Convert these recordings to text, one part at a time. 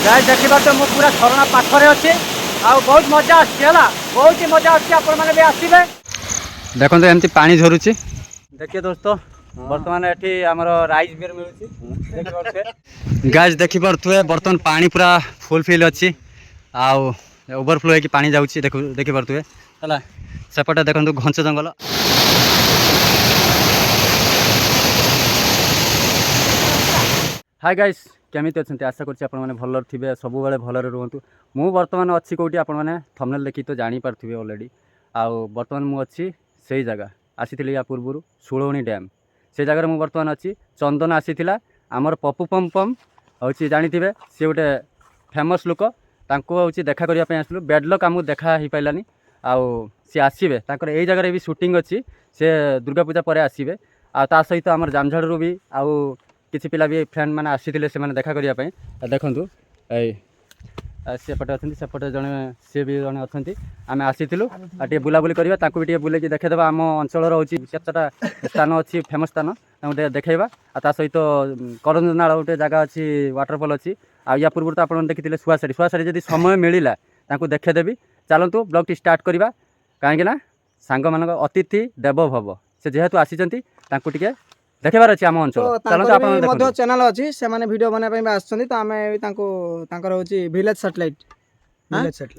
Guys देखिबा तो मु पूरा झरना पाखरे अछि आ बहुत मजा आछि हला बहुत ही मजा आछि आपण माने भी आसीबे देखो तो एमती पानी झरुछि देखिए दोस्तों वर्तमान एठी हमरो राइस बियर मिलुछि देखि परथुए गाइस देखि परथुए बर्तन पानी पूरा फुल फिल अछि आ ओवरफ्लो है कि पानी जाउछि देखि परथुए हला सेपटे देखंतु घंच जंगल। हाय गाइस केमिति अछंती आशा करछि आपण माने भलर थिबे सब बेले भलर रहंतु। मु वर्तमान अछि कोठी आपण माने थंबनेल देखि तो जानि पारथिबे ऑलरेडी आ वर्तमान मु अछि सेही जगह आसीथिली या पूर्वरु सुळोणी डैम से जगह मु वर्तमान अछि चंदन आसीथिला हमर पप्पू पम होछि जानिथिबे से गोटे फेमस लोक तांको होछि देखा करिया पे आसलु बैड लक हमु देखा ही पाइलानी आ सी आसीबे तांकर एई जगह रे भी शूटिंग अछि से दुर्गा पूजा परे आसीबे आ ता सहित हमर जामझाड़ू भी आ किसी पिला भी फ्रेंड मैंने आसी से देखा करने देखूँ सेपटे अच्छे सेपटे जड़े सी भी जड़े अच्छा आम आसीलु टे बुलाबुली करवा भी बुले देखेदेवा आम अंचल हूँ केतटा स्थान अच्छी फेमस स्थान गोटे देखा आ सहित करंजनाल गोटे जगह अच्छी वाटरफल अच्छी आ या पूर्व तो आप देखी सुआसारी जब समय मिलला देखेदेवी चलतु ब्लॉग टी स्टार्ट करवा कहीं सांग मान अतिथि देव भव से जेहेतु आसी टे देखार अच्छे आम अंचल चैनल अच्छी से वीडियो बनाई आसछन्ती तो आमे तांकर होची विलेज सैटेलाइट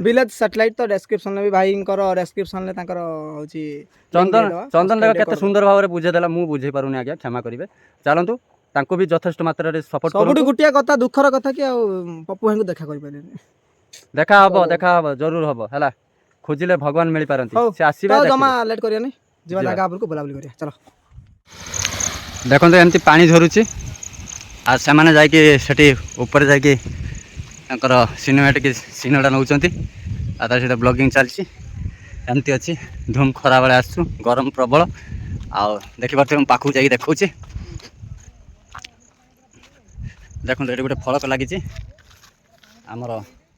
विलेज सैटेलाइट तो डिस्क्रिप्शन में भी भाई डिस्क्रिप्शन में तांकर होची चंदन देखो केते सुंदर भाव में बुझे देला मु बुझे पारुनी आज्ञा क्षमा करिवे चलंतु तांको भी यथेष्ट मात्रा रे सपोर्ट करू सबुठी गुटिया कथा दुखर कथा कि पप्पू भाई को देखा करि पाले देखा हबो जरूर हबो हला खोजिले भगवान मिल पारंती से आसीबे जमा लेट करिया नै जेवा जागा आपन को बुलाबुली करिया चलो देखो एमती पानी झरुछि आ से माने जाइके सेठी ऊपर जाइके तांकर सिनेमैटिक सीनटा नउचंती आ तार सहित ब्लॉगिंग चलछि एमती अछि धूम खरा बेले आसु गरम प्रबल आ देखि पारथे हम पाखु जाइके देखौछि देखो एठी गोटे फलक लागिछि हमर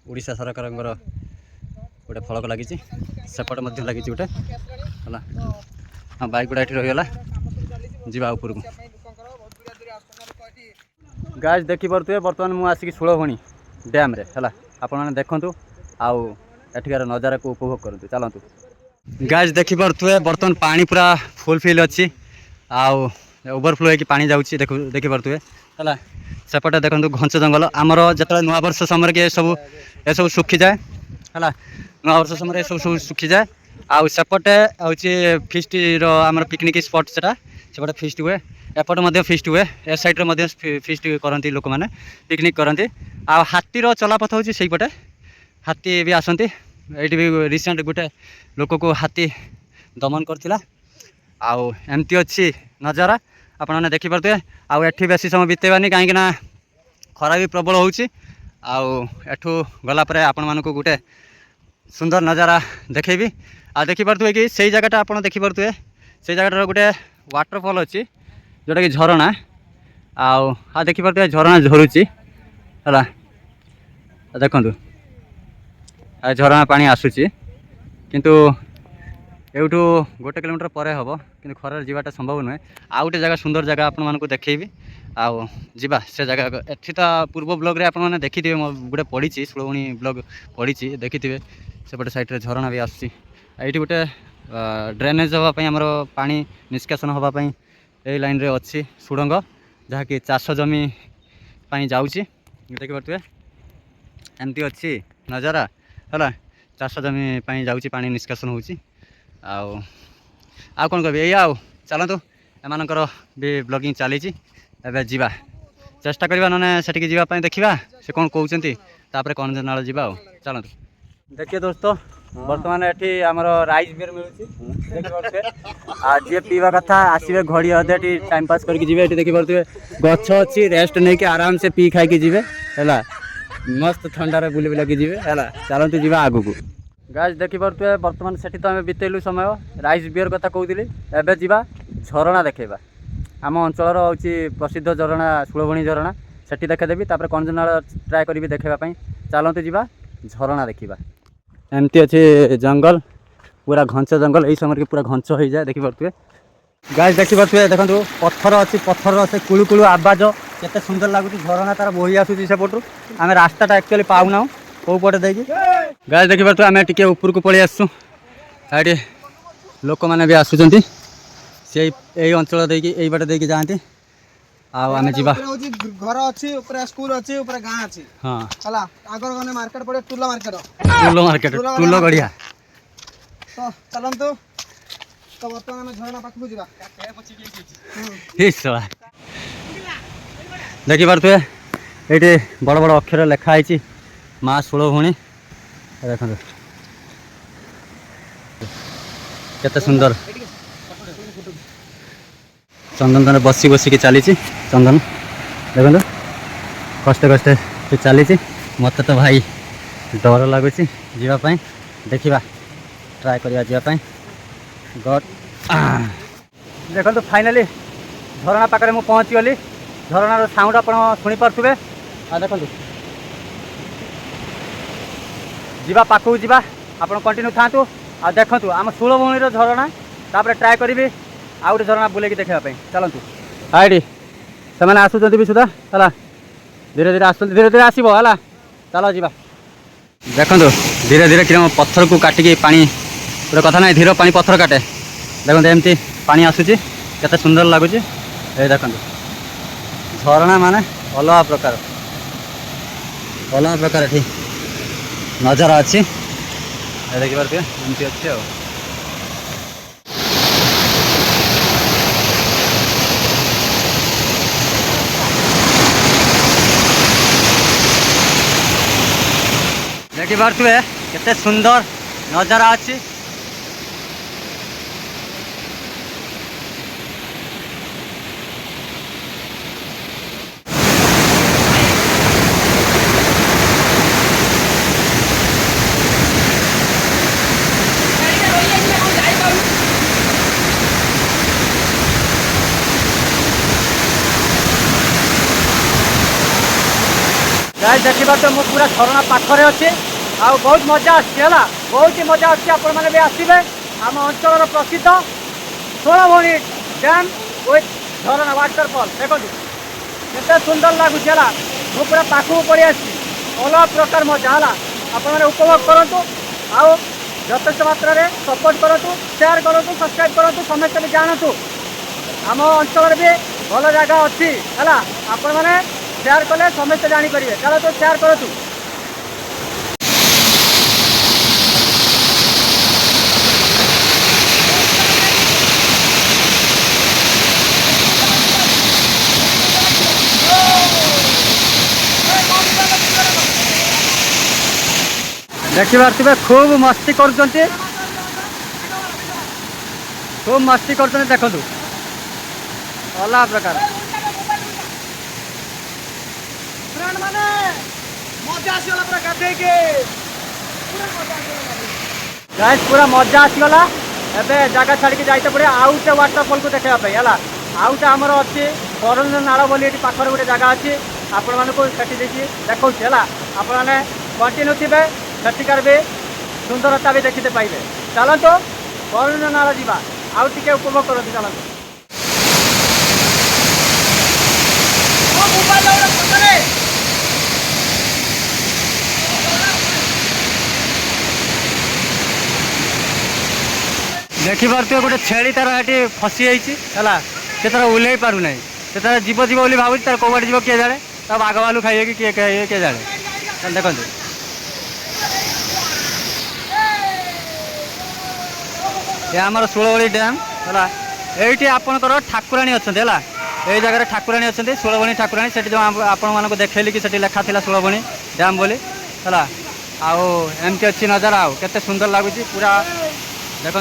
ओडिशा सरकारଙ୍କର गोटे फलक लागिछि सेपट मध्ये लागिछि गोटे हला हां बाइक गुडा एठी रहिगला जीवा ऊपर को गाइस देखि परथुए वर्तमान मु आसिक सुळभणी डैम रे हला आपण माने देखंतु आउ एठिकार नजारा को उपभोग करंतु चलंतु गाइस देखि परथुए वर्तमान पानी पूरा फुल फिल अछि आउ ओवरफ्लो है कि पानी जाउछि देखि परथुए हला सेपटे देखंतु घंच जंगल हमर जतले नवा वर्ष समय के सब सुखी जाए हला नवा वर्ष समय सब सुखी जाए आउ सेपटे होछि फीस्ट रो हमर पिकनिक स्पॉट सेटा सेपटे फीस्ट हुए एपटे फीस्ट हुए ए साइड फीस्ट करती लोक मैंने पिकनिक करती आ हाथी चलापथ होची से पटे हाथी भी आसती ये भी रिसेंट गोटे लोक को हाथी दमन करथिला आउ एमती अच्छी नजारा आपण मैंने देखिपे आउ एठी बेसी समय बितेबानी कहीं खरा भी प्रबल होची आउ एठू गला परे आपण मानक गोटे सुंदर नजारा देखेबी आ देखिपे कि से जगटा आप देखिपे से जगह गोटे वाटरफॉल अच्छी जोटा कि झरणा आ देखिपे झरणा झरुची है देखु झरणा पानी आसूची किंतु एठू गोटे किलोमीटर पर हम कि खरार जावाटा संभव नुहे आ गोटे जगह सुंदर जगह आपण मानक देखी आउ जीवा से जगह एठी तो पूर्व ब्लॉग रे आपण माने देखिथिबे गोटे पड़ी सुळवणी ब्लॉग पड़ी देखिथिबे सेपटे साइड रे झरणा भी आसूची एठी गोटे ड्रेनेज होगापी आमर पानी निष्कासन होगापी यही लाइन रे अच्छी सुड़ंग जहाँकि चाष जमी जाऊँगी देखिपे एमती अच्छी नजारा है चाष जमी जाऊँगी पानी निष्कासन होची आउ कौन कह ये आउ चलतु एमानकर भी ब्लॉगिंग चली जा चेष्टा करवा ना सेठिक जावाई देखा से कौन कहते तापर कंजनाल जा चलतु देखिए दोस्तों वर्तमान एठी हमर राइस बियर मिलुची आ जे पीवा कथा आसीबे घड़ी अधे टाइम पास करके जीवे एठी देखि परतुए गछ अछि रेस्ट नै के आराम से पी खाई के जीवे हैला मस्त ठंडा रे बुली बुला के जीवे हैला चलंतु जीवा आगु को गाइस देखि परतुए वर्तमान सेठी तो हमें बितेलु समय राइस बियर कथा कहउतिली एबे जीवा झरणा देखेबा आम अंचल होची प्रसिद्ध झरणा सुळभणी झरणा सेठी देखे देबी तापर कंजनाल ट्राई करबी देखेबा पई चलंतु जीवा झरणा देखिबा एमती अच्छे जंगल पूरा घंच जंगल यही समय पूरा घंच हो जाए देखिपे गाइस देखि पारे देखो पत्थर अच्छी पत्थर से कुलु कुलु आवाज केते सुंदर लगुच झरणा तार बोही आसूची सेपटू आम रास्ताटा एक्चुअली पाऊना कौ पटे देखिए गाइस देखि पारे आम टे ऊपर को पलि आसु ये लोक मैंने भी आसुँच से अंचल देकी बाटे देकी जाती आम जीवा घर अच्छी ऊपर स्कूल अच्छी ऊपर गाँ अच्छी हाँ हला आगर गने मार्केट पड़े टुला मार्केट टूल गड़िया तो चलंतु तो वर्तमान आम झरणा पाखु जीवा देखि पारे ये बड़ बड़ अक्षर लिखाई माँ 16 भौणी देख केते सुंदर चंदन तने बसी बसिकी चली चंदन देखो कष्ट कष्ट चली मत तो भाई डर लगुच जीवाई देखा ट्राए करवा जावाई गड देखो तो फाइनाली झरणा पाखे मुझे पहुँची गली झरणार साउंड आप शुणी पारे आ देखो जीवा पाखक जीवा आप कंटिन्यू था आ देखु आम 16 भौणी झरणा तापर ट्राए करी आउ गोटे झरणा बुले देखापी चलतु आईडी से आसुँच भी सुधा है धीरे धीरे आस धीरे धीरे आसो है चल जा देखो धीरे धीरे कि पत्थर को काटिकी पानी गोटे कथा ना धीरे पानी पत्थर काटे देखो एमती पानी आसूची केते सुंदर लगुच ये देखो झरणा माने अलग प्रकार ये नजारा अच्छी देखिए एमती अच्छी आ देखि पारे केते सुंदर नजारा अच्छी देखि पारे मु पूरा झरणा पाखरे अच्छे आ बहुत मजा आसी बहुत ही मजा आसी आपण मैंने भी आसवे आम अंचल प्रसिद्ध 16 भौणी डैम विथ झरणा वाटरफॉल देखो केते सुंदर लगुच है मु पूरा पाखक पड़ी आसी अलग प्रकार मजा है आपण मैंने उपभोग करूँ आओ यथेष मात्रा सपोर्ट करूँ शेयर करूँ सब्सक्राइब करूँ समस्त भी जानतु आम अंचल भी भल जगह अच्छी है आपण मैंने शेयर कले समस्त जापर चलो तो शेयर करूँ देखि पारे खूब मस्ती कर खूब मस्ती कर देखु अलग प्रकार गाइस पूरा मजा आसीगला एबे जगह छाड़ी जाइते पड़े आउ गोटे वाटरफॉल को देखापी है आउ गोटे आमर अच्छी बरंज नाल बोली पाखर गोटे जगह अच्छी आपण मानक देखा है आपण मैंने कंटिन्यू थे सेठिकार भी सुंदरता भी देखते पाइबे चलतु बरंज नाल जा आउ टे उपभोग करते चलतु देखि पारे गोटे छेली तार ये फसी है से तार ओल्ल पारना से तार जीव जीव बोली भाव तार कौटे जीव किए जाए ता बाघ भालू खाइए कि किए खाइए किए जाए देखो ये आमर 16 भौणी डैम है ये आपणकर ठाकुराणी अच्छा है ये जगह ठाकुराणी अच्छा 16 भौणी ठाकुराणी से जो आपण मानक देखली कि लेखा था 16 भौणी डैम बोली है आमती अच्छी नजारा आउ केते सुंदर लगुच पूरा देखो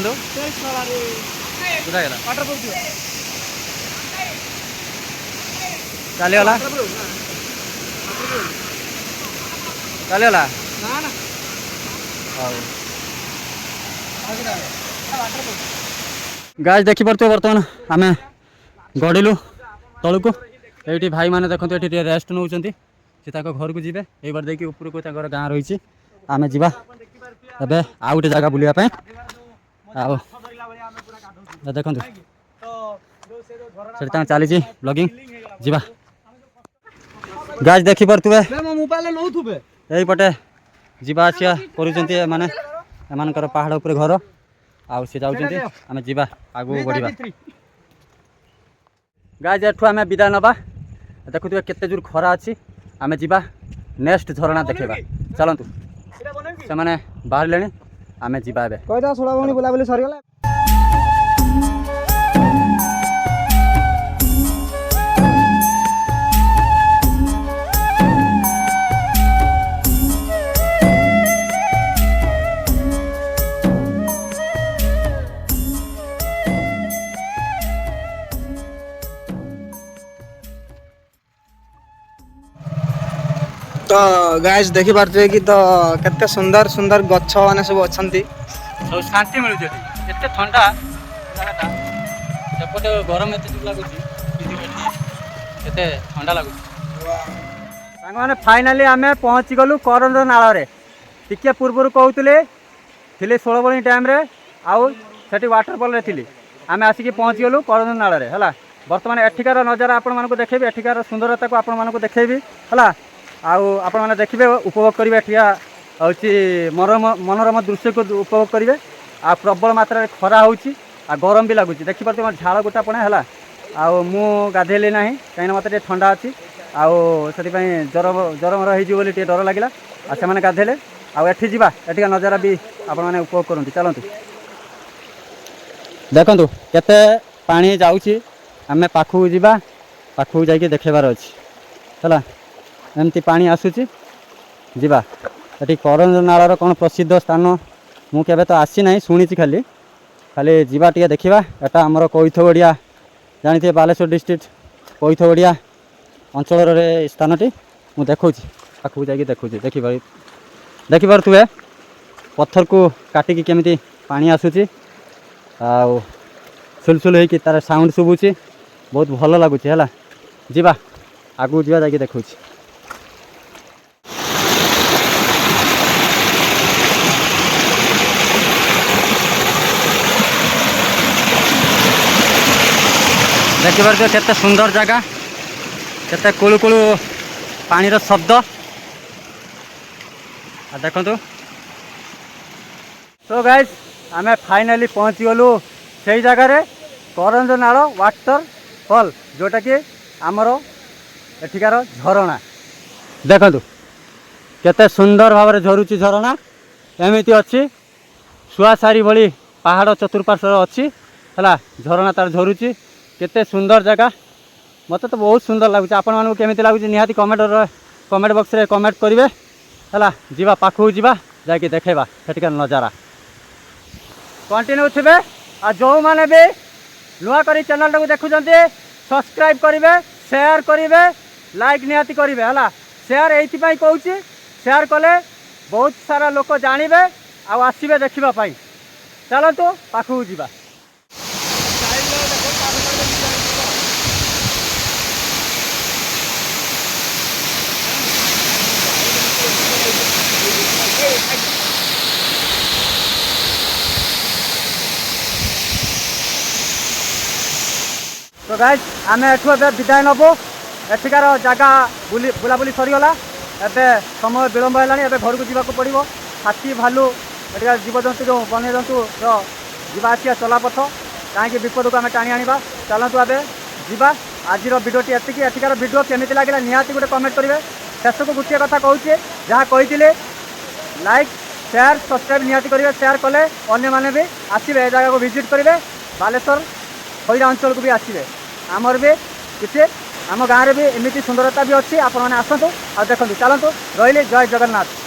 चलीगला चलीगला गाइस देखि पारे बर्तमान आम गड़िलु तलू को ये भाई मैंने देखते ये रेस्ट नौ घर को जी एक बार देखिए ऊपर को गाँ रही आम जा आउ गोटे जगह बुलापी देखो ସେଠି ତାଙ୍କ ଚାଲିଛି ବ୍ଲଗିଂ ଯିବା ଗାଇଜ୍ ଦେଖିପାରୁଥିବେ ଏଇପଟେ ଯିବା ଆସିବା କରୁଛନ୍ତି ଏମାନେ ଏମାନଙ୍କର ପାହାଡ଼ ଉପରେ ଘର ଆଉ ସେ ଯାଉଛନ୍ତି ଆମେ ଯିବା ଆଗକୁ ବଢ଼ିବା ଗାଇଜ୍ ଏଠୁ ଆମେ ବିଦାୟ ନେବା ଦେଖୁଥିବେ କେତେ ଜୋର ଖରା ଅଛି ଆମେ ଯିବା ନେକ୍ସଟ ଝରଣା ଦେଖେଇବା ଚାଲନ୍ତୁ ସେମାନେ ବାହାରିଲେଣି ଆମେ ଯିବା ଏବେ କହିଦା ଷୋଳ ଭଉଣୀ ବୁଲାବୁଲି ସରିଗଲା तो गाइस देखि पारते कि तो केते सुंदर सुंदर गच्छ माने सब अछंती सब शांति मिलुଛି ଏଠି ଏତେ ଥଣ୍ଡା ଜାଗାଟା ସେପଟେ ଗରମ ଏତେ ଜୋର ଲାଗୁଛି ଏତେ ଥଣ୍ଡା ଲାଗୁଛି ସାଙ୍ଗମାନେ ଫାଇନାଲି ଆମେ ପହଞ୍ଚି ଗଲୁ କରଞ୍ଜ ନାଳରେ ଟିକେ ପୂର୍ବରୁ କହୁଥିଲେ ଥିଲେ 16 ବଣି ଟାଇମ୍ରେ ଆଉ ସେଠି ୱାଟରଫଲରେ ଥିଲି ଆମେ ଆସିକି ପହଞ୍ଚି ଗଲୁ କରଞ୍ଜ ନାଳରେ ହେଲା ବର୍ତ୍ତମାନ ଏଠିକାର ନଜାରା ଆପଣମାନଙ୍କୁ ଦେଖେଇବି ଏଠିକାର ସୁନ୍ଦରତାକୁ ଆପଣମାନଙ୍କୁ ଦେଖେଇବି ହେଲା ଆଉ ଆପଣମାନେ ଦେଖିବେ ଉପଭୋଗ କରିବେ ଏଠିକା ହେଉଛି ମନୋରମ ଦୃଶ୍ୟକୁ ଉପଭୋଗ କରିବେ ଆଉ ପ୍ରବଳ ମାତ୍ରାରେ ଖରା ହେଉଛି ଆଉ ଗରମ ବି ଲାଗୁଛି ଦେଖିପାରୁଥିବେ ମୋ ଝାଳ ଗୋଟା ପଣା ହେଲା ଆଉ ମୁଁ ଗାଧେଇଲି ନାହିଁ କାହିଁକିନା ମୋତେ ଟିକେ ଥଣ୍ଡା ଅଛି ଆଉ ସେଥିପାଇଁ ଜ୍ୱର ହେଇଯିବ ବୋଲି ଟିକେ ଡର ଲାଗିଲା ଆଉ ସେମାନେ ଗାଧେଇଲେ ଆଉ ଏଠି ଯିବା ଏଠିକା ନଜାରା ବି ଆପଣମାନେ ଉପଭୋଗ କରନ୍ତି ଚାଲନ୍ତୁ ଦେଖନ୍ତୁ କେତେ ପାଣି ଯାଉଛି ଆମେ ପାଖକୁ ଯିବା ପାଖକୁ ଯାଇକି ଦେଖେଇବାର ଅଛି ହେଲା ଏମିତି ପାଣି ଆସୁଛି ଯିବା ଏଠି କରଞ୍ଜ ନାଳର କ'ଣ ପ୍ରସିଦ୍ଧ ସ୍ଥାନ ମୁଁ କେବେ ତ ଆସି ନାହିଁ ଶୁଣିଛି ଖାଲି ଯିବା ଟିକେ ଦେଖିବା ଏଟା ଆମର କଇଥଗଡ଼ିଆ ଜାଣିଥିବେ ବାଲେଶ୍ୱର ଡିଷ୍ଟ୍ରିକ୍ଟ କଇଥଗଡ଼ିଆ ଅଞ୍ଚଳର ସ୍ଥାନଟି ମୁଁ ଦେଖାଉଛି ପାଖକୁ ଯାଇକି ଦେଖୁଛି ଦେଖିପାରୁଥିବେ ପଥରକୁ କାଟିକି କେମିତି ପାଣି ଆସୁଛି ଆଉ ସୁଲସୁଲ ହେଇକି ତାର ସାଉଣ୍ଡ ଶୁଭୁଛି ବହୁତ ଭଲ ଲାଗୁଛି ହେଲା ଯିବା ଆଗକୁ ଯିବା ଯାଇକି ଦେଖାଉଛି ଦେଖିପାରୁଥିବେ କେତେ ସୁନ୍ଦର ଜାଗା କେତେ କୁଳୁ କୁଳୁ ପାଣିର ଶବ୍ଦ ଆଉ ଦେଖନ୍ତୁ ତ ଗାଇସ୍ ଆମେ ଫାଇନାଲି ପହଞ୍ଚି ଗଲୁ ସେଇ ଜାଗାରେ କରଞ୍ଜ ନାଳ ୱାଟରଫଲ୍ ଯେଉଁଟାକି ଆମର ଏଠିକାର ଝରଣା ଦେଖନ୍ତୁ କେତେ ସୁନ୍ଦର ଭାବରେ ଝରୁଛି ଝରଣା ଏମିତି ଅଛି ଶୁଆସାରି ଭଳି ପାହାଡ଼ ଚତୁଃପାର୍ଶ୍ୱରେ ଅଛି ହେଲା ଝରଣା ତାର ଝରୁଛି କେତେ ସୁନ୍ଦର ଜାଗା ମୋତେ ତ ବହୁତ ସୁନ୍ଦର ଲାଗୁଛି ଆପଣମାନଙ୍କୁ କେମିତି ଲାଗୁଛି ନିହାତି କମେଣ୍ଟ ବକ୍ସରେ କମେଣ୍ଟ କରିବେ ହେଲା ଯିବା ପାଖକୁ ଯିବା ଯାଇକି ଦେଖେଇବା ସେଠିକାର ନଜାରା କଣ୍ଟିନ୍ୟୁ ଥିବେ ଆଉ ଯେଉଁମାନେ ବି ନୂଆ କରି ଚ୍ୟାନେଲଟାକୁ ଦେଖୁଛନ୍ତି ସବସ୍କ୍ରାଇବ୍ କରିବେ ସେୟାର କରିବେ ଲାଇକ୍ ନିହାତି କରିବେ ହେଲା ସେୟାର ଏଇଥିପାଇଁ କହୁଛି ସେୟାର କଲେ ବହୁତ ସାରା ଲୋକ ଜାଣିବେ ଆଉ ଆସିବେ ଦେଖିବା ପାଇଁ ଚାଲନ୍ତୁ ପାଖକୁ ଯିବା तो गाइज आम एठू ए विदाय नबू एठिकार जगह बुलाबुली सरीगला एबे समय विलम्ब है घर को जावाक पड़ो हाथी भालू एठिकार जीवजंतु जो वन्य जंतु जावासिया चलापथ कहीं विपद को आम टाणी आना चलतु ए जावा आज भिडियोटी एतिकी एठिकार भिडियो केमी लगे निहाती गोटे कमेंट करेंगे शेष को गोटे कथा कहूँ जहाँ कही लाइक शेयर सब्सक्राइब निहाती करेंगे शेयर कले अन्य मैंने भी आसवे ए जगह को विजिट करेंगे बालेश्वर खैरा अंचल को भी आसवे आमर भी किसी आम गाँव में भी एमती सुंदरता भी अच्छी आपण मैंने आसतु आ देखो चलतु रही जय जगन्नाथ।